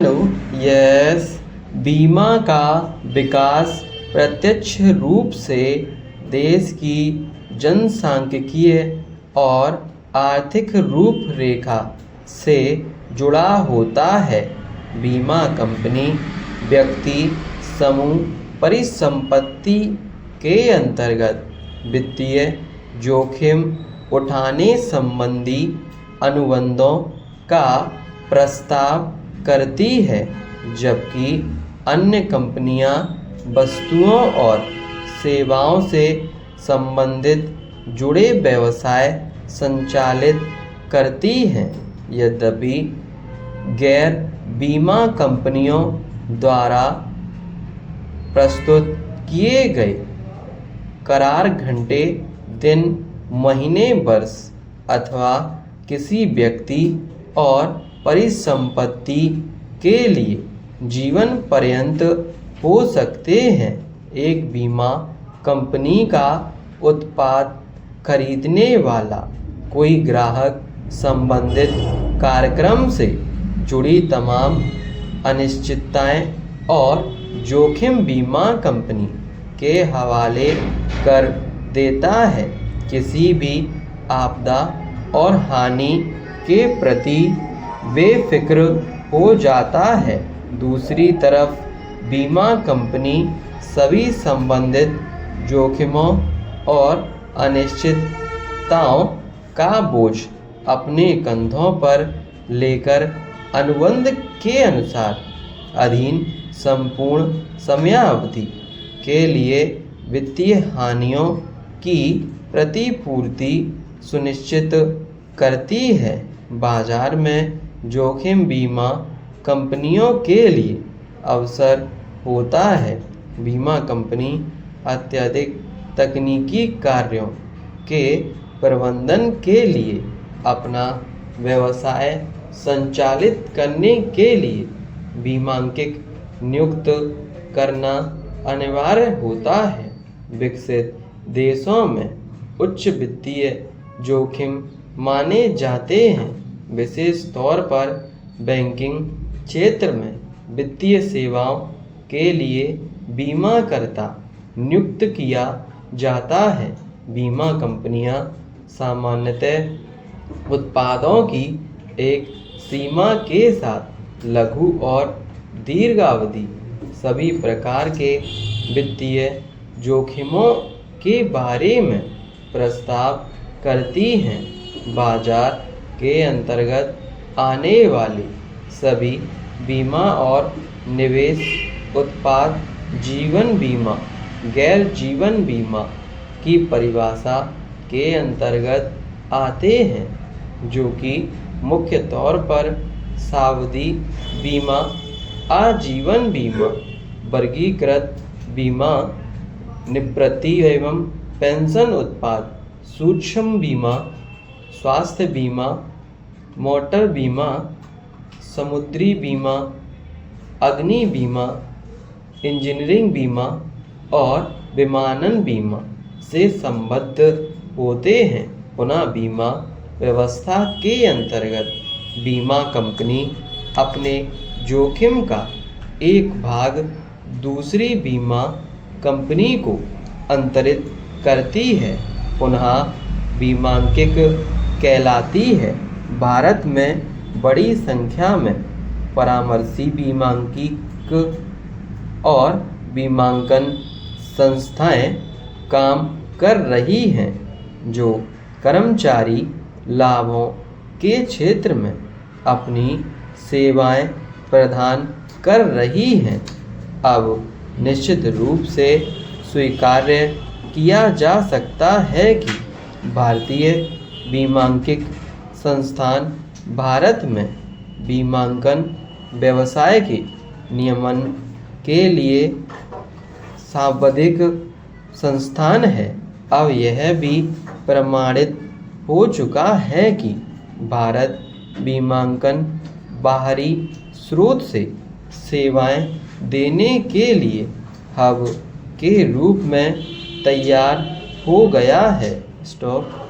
Hello. Yes. बीमा का विकास प्रत्यक्ष रूप से देश की जनसांख्यिकीय और आर्थिक रूपरेखा से जुड़ा होता है। बीमा कंपनी व्यक्ति, समूह, परिसंपत्ति के अंतर्गत वित्तीय जोखिम उठाने संबंधी अनुबंधों का प्रस्ताव करती है, जबकि अन्य कंपनियां वस्तुओं और सेवाओं से संबंधित जुड़े व्यवसाय संचालित करती हैं। यद्यपि गैर बीमा कंपनियों द्वारा प्रस्तुत किए गए करार घंटे, दिन, महीने, वर्ष अथवा किसी व्यक्ति और परिसंपत्ति के लिए जीवन पर्यंत हो सकते हैं। एक बीमा कंपनी का उत्पाद खरीदने वाला कोई ग्राहक संबंधित कार्यक्रम से जुड़ी तमाम अनिश्चितताएं और जोखिम बीमा कंपनी के हवाले कर देता है। किसी भी आपदा और हानि के प्रति बेफिक्र हो जाता है। दूसरी तरफ बीमा कंपनी सभी संबंधित जोखिमों और अनिश्चितताओं का बोझ अपने कंधों पर लेकर अनुबंध के अनुसार अधीन संपूर्ण समयावधि के लिए वित्तीय हानियों की प्रतिपूर्ति सुनिश्चित करती है। बाजार में जोखिम बीमा कंपनियों के लिए अवसर होता है। बीमा कंपनी अत्यधिक तकनीकी कार्यों के प्रबंधन के लिए अपना व्यवसाय संचालित करने के लिए बीमांकित नियुक्त करना अनिवार्य होता है। विकसित देशों में उच्च वित्तीय जोखिम माने जाते हैं, विशेष तौर पर बैंकिंग क्षेत्र में वित्तीय सेवाओं के लिए बीमाकर्ता नियुक्त किया जाता है। बीमा कंपनियां सामान्यतः उत्पादों की एक सीमा के साथ लघु और दीर्घावधि सभी प्रकार के वित्तीय जोखिमों के बारे में प्रस्ताव करती हैं। बाजार के अंतर्गत आने वाले सभी बीमा और निवेश उत्पाद जीवन बीमा, गैर जीवन बीमा की परिभाषा के अंतर्गत आते हैं, जो कि मुख्य तौर पर सावधि बीमा, आजीवन बीमा, वर्गीकृत बीमा, निवृत्ति एवं पेंशन उत्पाद, सूक्ष्म बीमा, स्वास्थ्य बीमा, मोटर बीमा, समुद्री बीमा, अग्नि बीमा, इंजीनियरिंग बीमा और विमानन बीमा से संबद्ध होते हैं। पुनः बीमा व्यवस्था के अंतर्गत बीमा कंपनी अपने जोखिम का एक भाग दूसरी बीमा कंपनी को अंतरित करती है, पुनः बीमांकित कहलाती है। भारत में बड़ी संख्या में परामर्शी बीमांकित और बीमांकन संस्थाएं काम कर रही हैं, जो कर्मचारी लाभों के क्षेत्र में अपनी सेवाएं प्रदान कर रही हैं। अब निश्चित रूप से स्वीकार्य किया जा सकता है कि भारतीय बीमांकित संस्थान भारत में बीमांकन व्यवसाय के नियमन के लिए सांविधिक संस्थान है। अब यह भी प्रमाणित हो चुका है कि भारत बीमांकन बाहरी स्रोत से सेवाएं देने के लिए हब के रूप में तैयार हो गया है। स्टॉप।